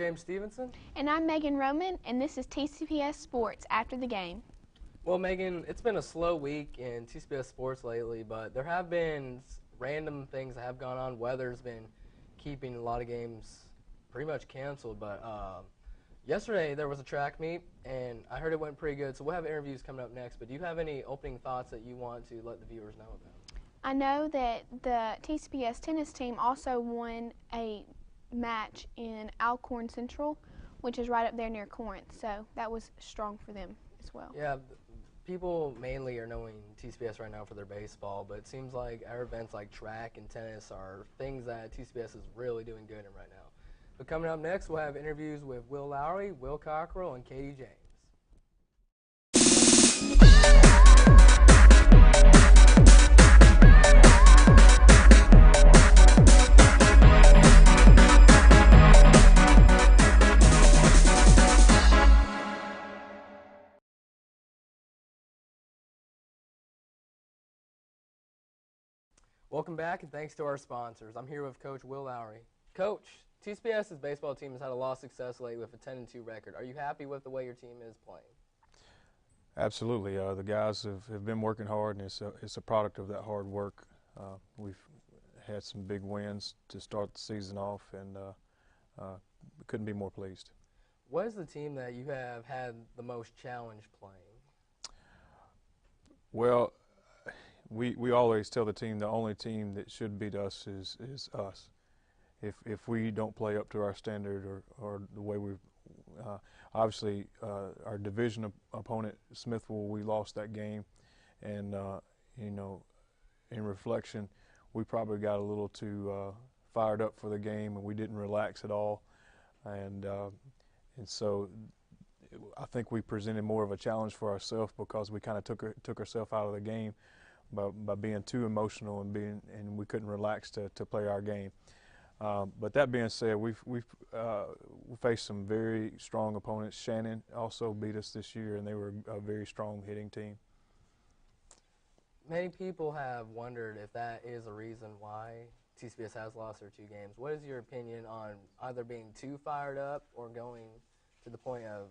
James Stevenson. And I'm Megan Roman, and this is TCPS Sports After the Game. Well, Megan, it's been a slow week in TCPS Sports lately, but there have been random things that have gone on. Weather's been keeping a lot of games pretty much canceled, but yesterday there was a track meet, and I heard it went pretty good, so we'll have interviews coming up next, but do you have any opening thoughts that you want to let the viewers know about? I know that the TCPS tennis team also won a match in Alcorn Central, which is right up there near Corinth, so that was strong for them as well. Yeah, people mainly are knowing TCPS right now for their baseball, but it seems like our events like track and tennis are things that TCPS is really doing good in right now. But coming up next, we'll have interviews with Will Lowry, Will Cockrell, and Katie James. Welcome back, and thanks to our sponsors. I'm here with Coach Will Lowry. Coach, TCPS's baseball team has had a lot of success lately with a 10-2 record. Are you happy with the way your team is playing? Absolutely. The guys have been working hard, and it's a product of that hard work. We've had some big wins to start the season off, and couldn't be more pleased. What is the team that you have had the most challenge playing? Well, we always tell the team the only team that should beat us is us. If we don't play up to our standard or the way we've obviously our division opponent Smithville, we lost that game, and you know, in reflection, we probably got a little too fired up for the game, and we didn't relax at all, and so I think we presented more of a challenge for ourselves because we kind of took ourselves out of the game by being too emotional and we couldn't relax to play our game. But that being said, we've faced some very strong opponents. Shannon also beat us this year, and they were a very strong hitting team. Many people have wondered if that is a reason why TCPS has lost their 2 games. What is your opinion on either being too fired up or going to the point of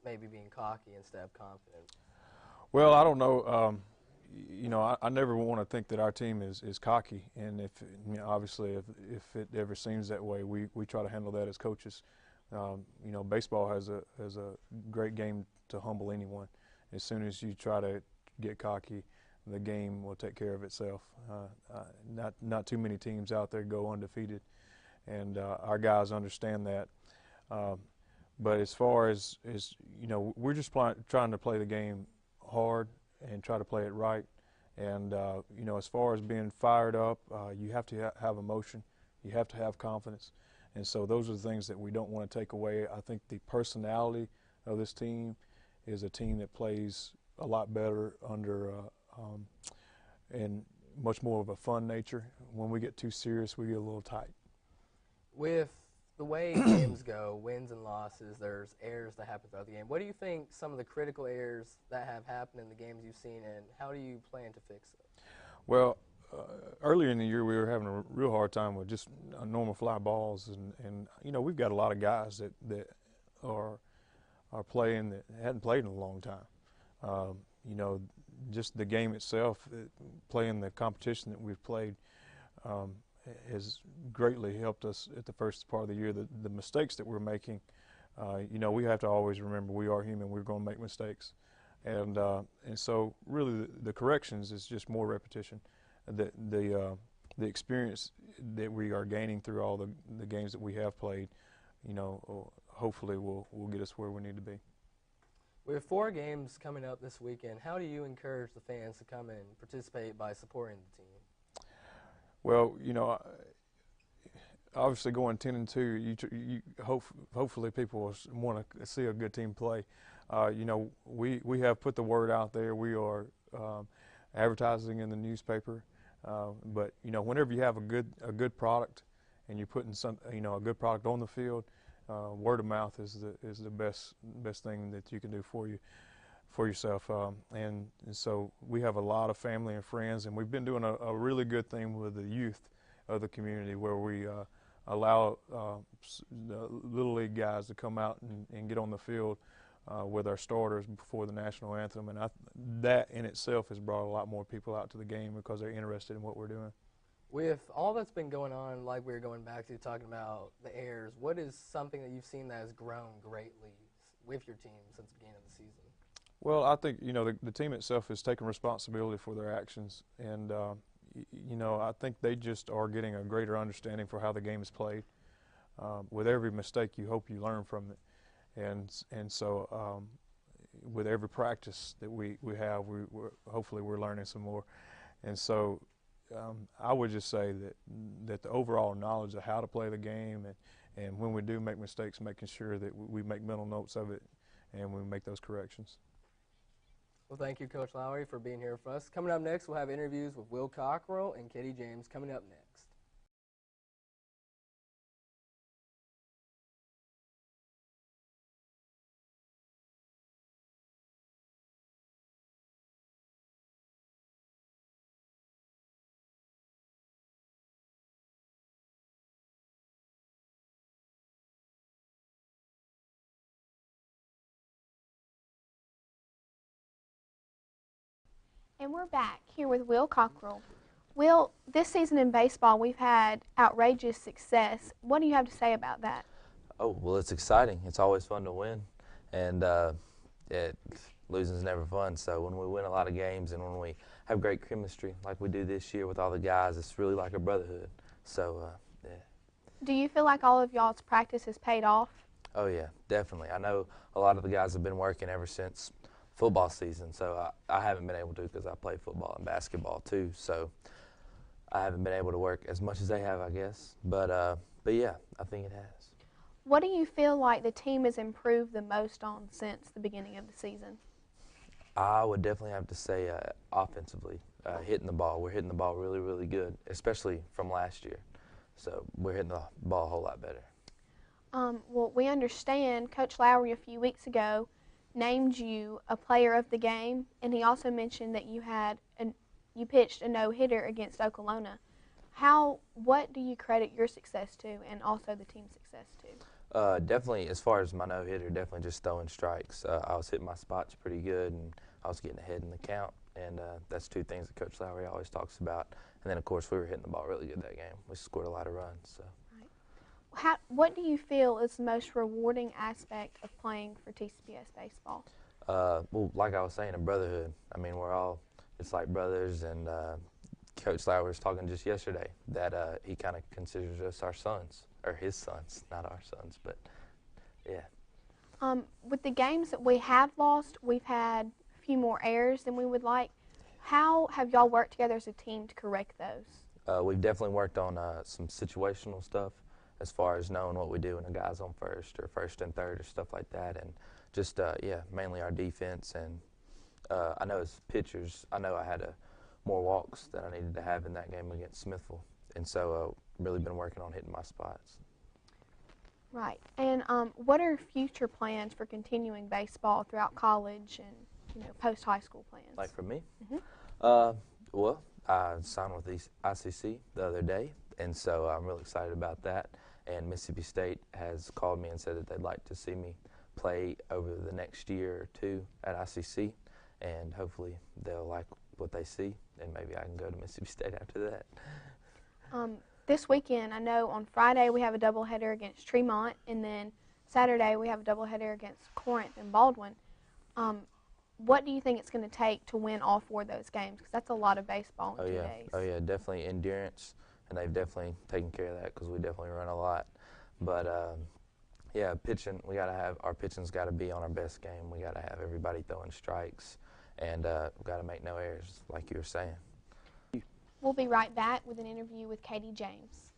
maybe being cocky instead of confident? Well, I don't know. You know, I never want to think that our team is cocky, and if you know, obviously if it ever seems that way, we try to handle that as coaches. You know, baseball has a great game to humble anyone. As soon as you try to get cocky, the game will take care of itself. Not too many teams out there go undefeated, and our guys understand that. But as far as you know, we're just trying to play the game hard and try to play it right. And you know, as far as being fired up, you have to have emotion, you have to have confidence, and so those are the things that we don't want to take away. I think the personality of this team is a team that plays a lot better under and much more of a fun nature. When we get too serious, we get a little tight. With the way games go, wins and losses, there's errors that happen throughout the game. What do you think some of the critical errors that have happened in the games you've seen, and how do you plan to fix it? Well, earlier in the year we were having a real hard time with just normal fly balls, and you know, we've got a lot of guys that are playing that hadn't played in a long time. You know, just the game itself, playing the competition that we've played, has greatly helped us at the first part of the year. The mistakes that we're making, you know, we have to always remember we are human. We're going to make mistakes, and so really the corrections is just more repetition. The experience that we are gaining through all the games that we have played, you know, hopefully will get us where we need to be. We have 4 games coming up this weekend. How do you encourage the fans to come and participate by supporting the team? Well, you know, obviously going 10-2, hopefully people will want to see a good team play. You know, we have put the word out there. We are advertising in the newspaper, but you know, whenever you have a good product and you're putting a good product on the field, word of mouth is the best thing that you can do for yourself. And so we have a lot of family and friends, and we've been doing a really good thing with the youth of the community, where we allow the Little League guys to come out and get on the field with our starters before the national anthem. And that in itself has brought a lot more people out to the game because they're interested in what we're doing. With all that's been going on, like we were going back to talking about the airs, what is something that you've seen that has grown greatly with your team since the beginning of the season? Well, I think, the team itself is taking responsibility for their actions. And, I think they just are getting a greater understanding for how the game is played. With every mistake, you hope you learn from it. And so with every practice that we have, hopefully we're learning some more. And so I would just say that the overall knowledge of how to play the game and when we do make mistakes, making sure that we make mental notes of it and we make those corrections. Well, thank you, Coach Lowry, for being here with us. Coming up next, we'll have interviews with Will Cockrell and Katie James coming up next. And we're back here with Will Cockrell. Will, this season in baseball, we've had outrageous success. What do you have to say about that? Oh, well, it's exciting. It's always fun to win, and losing is never fun. So when we win a lot of games and when we have great chemistry like we do this year with all the guys, it's really like a brotherhood. So, yeah. Do you feel like all of y'all's practice has paid off? Oh, yeah, definitely. I know a lot of the guys have been working ever since football season, so I haven't been able to because I play football and basketball too. So I haven't been able to work as much as they have, I guess. But yeah, I think it has. What do you feel like the team has improved the most on since the beginning of the season? I would definitely have to say offensively, hitting the ball. We're hitting the ball really, really good, especially from last year. So we're hitting the ball a whole lot better. Well, we understand Coach Lowry a few weeks ago named you a player of the game, and he also mentioned that you pitched a no-hitter against Oklahoma. What do you credit your success to and also the team's success to? Definitely, as far as my no-hitter, definitely just throwing strikes. I was hitting my spots pretty good, and I was getting ahead in the count, and that's two things that Coach Lowry always talks about. And then, of course, we were hitting the ball really good that game. We scored a lot of runs. So. What do you feel is the most rewarding aspect of playing for TCPS baseball? Well, like I was saying, a brotherhood. I mean, it's like brothers, and Coach Lowry was talking just yesterday that he kind of considers us our sons, or his sons, not our sons, but yeah. With the games that we have lost, we've had a few more errors than we would like. How have y'all worked together as a team to correct those? We've definitely worked on some situational stuff as far as knowing what we do when a guy's on first or first and third or stuff like that, and just, mainly our defense. And I know as pitchers, I had more walks than I needed to have in that game against Smithville, and so really been working on hitting my spots. Right. And what are future plans for continuing baseball throughout college and post-high school plans? Like for me? Mm-hmm. Well, I signed with the ICC the other day, and so I'm really excited about that. And Mississippi State has called me and said that they'd like to see me play over the next year or two at ICC, and hopefully they'll like what they see, and maybe I can go to Mississippi State after that. This weekend, I know on Friday we have a doubleheader against Tremont, and then Saturday we have a doubleheader against Corinth and Baldwin. What do you think it's going to take to win all four of those games? Because that's a lot of baseball in 2 days. Oh, yeah, definitely endurance, and they've definitely taken care of that because we definitely run a lot. But, yeah, pitching, our pitching's got to be on our best game. We got to have everybody throwing strikes, and we've got to make no errors, like you were saying. We'll be right back with an interview with Katie James.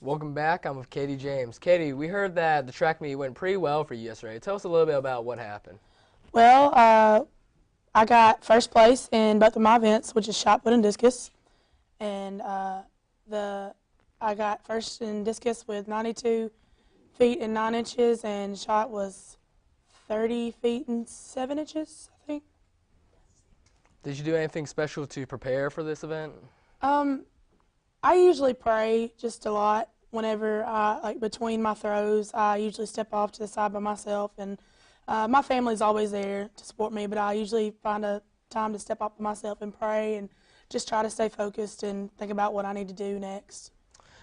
Welcome back. I'm with Katie James. Katie, we heard that the track meet went pretty well for you yesterday. Tell us a little bit about what happened. Well, I got first place in both of my events, which is shot put and discus. And I got first in discus with 92 feet and 9 inches, and shot was 30 feet and 7 inches, I think. Did you do anything special to prepare for this event? I usually pray just a lot. Whenever between my throws, I usually step off to the side by myself, and my family's always there to support me, but I usually find a time to step off by myself and pray and just try to stay focused and think about what I need to do next.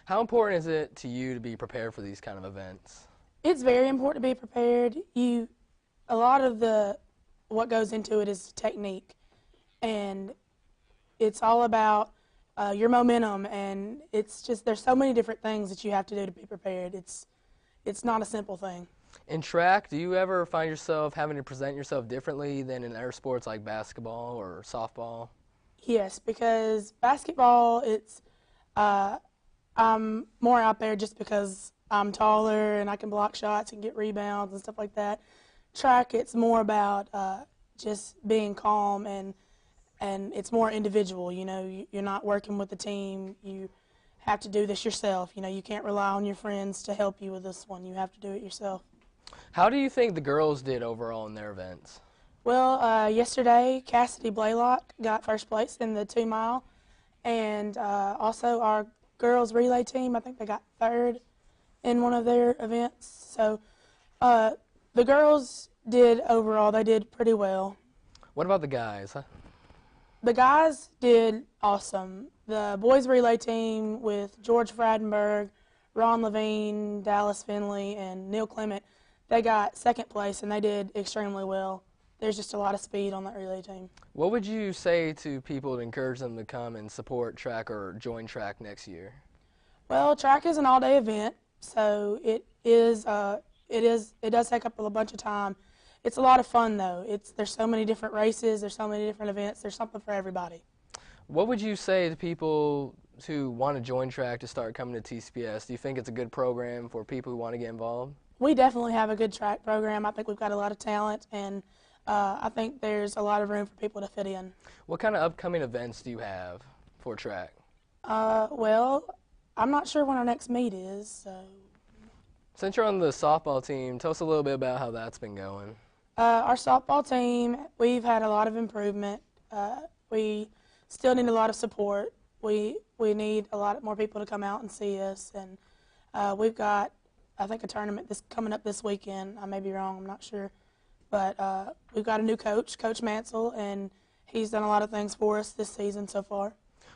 How important is it to you to be prepared for these kind of events? It's very important to be prepared. A lot of what goes into it is technique, and it's all about your momentum, and there's so many different things that you have to do to be prepared. It's not a simple thing. In track, do you ever find yourself having to present yourself differently than in other sports like basketball or softball? Yes, because basketball, I'm more out there just because I'm taller and I can block shots and get rebounds and stuff like that. Track, it's more about just being calm, and it's more individual. You know, you're not working with the team. You have to do this yourself. You know, you can't rely on your friends to help you with this one. You have to do it yourself. How do you think the girls did overall in their events? Well, yesterday, Cassidy Blaylock got first place in the 2 mile, and also our girls relay team, I think they got third in one of their events. So the girls did overall, they did pretty well. What about the guys? The guys did awesome. The boys relay team with George Fradenberg, Ron Levine, Dallas Finley, and Neil Clement, they got second place, and they did extremely well. There's just a lot of speed on that relay team. What would you say to people to encourage them to come and support track or join track next year? Well, track is an all-day event, so it does take up a bunch of time. It's a lot of fun, though. There's so many different races, there's so many different events, there's something for everybody. What would you say to people who want to join track to start coming to TCPS? Do you think it's a good program for people who want to get involved? We definitely have a good track program. I think we've got a lot of talent, and I think there's a lot of room for people to fit in. What kind of upcoming events do you have for track? Well, I'm not sure when our next meet is, so. Since you're on the softball team, tell us a little bit about how that's been going. Our softball team, we've had a lot of improvement. We still need a lot of support. We need a lot more people to come out and see us, and we've got, I think, a tournament coming up this weekend. I may be wrong, I'm not sure. But we've got a new coach, Coach Mansell, and he's done a lot of things for us this season so far.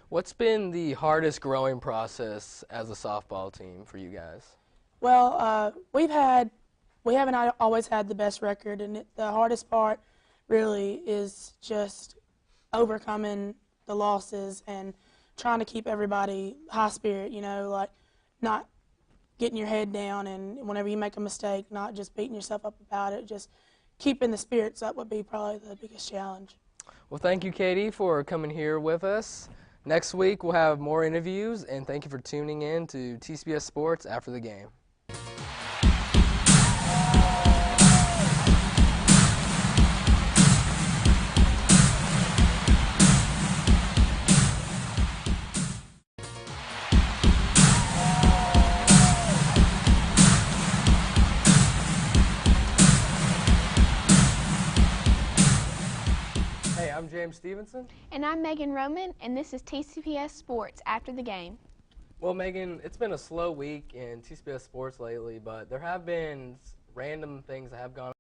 What's been the hardest growing process as a softball team for you guys? Well, we haven't always had the best record, and the hardest part really is just overcoming the losses and trying to keep everybody high spirit, you know, like not getting your head down, and whenever you make a mistake, not just beating yourself up about it, just keeping the spirits up would be probably the biggest challenge. Well, thank you, Katie, for coming here with us. Next week, we'll have more interviews, and thank you for tuning in to TCPS Sports After the Game. Hey, I'm James Stevenson. And I'm Megan Roman, and this is TCPS Sports After the Game. Well, Megan, it's been a slow week in TCPS Sports lately, but there have been random things that have gone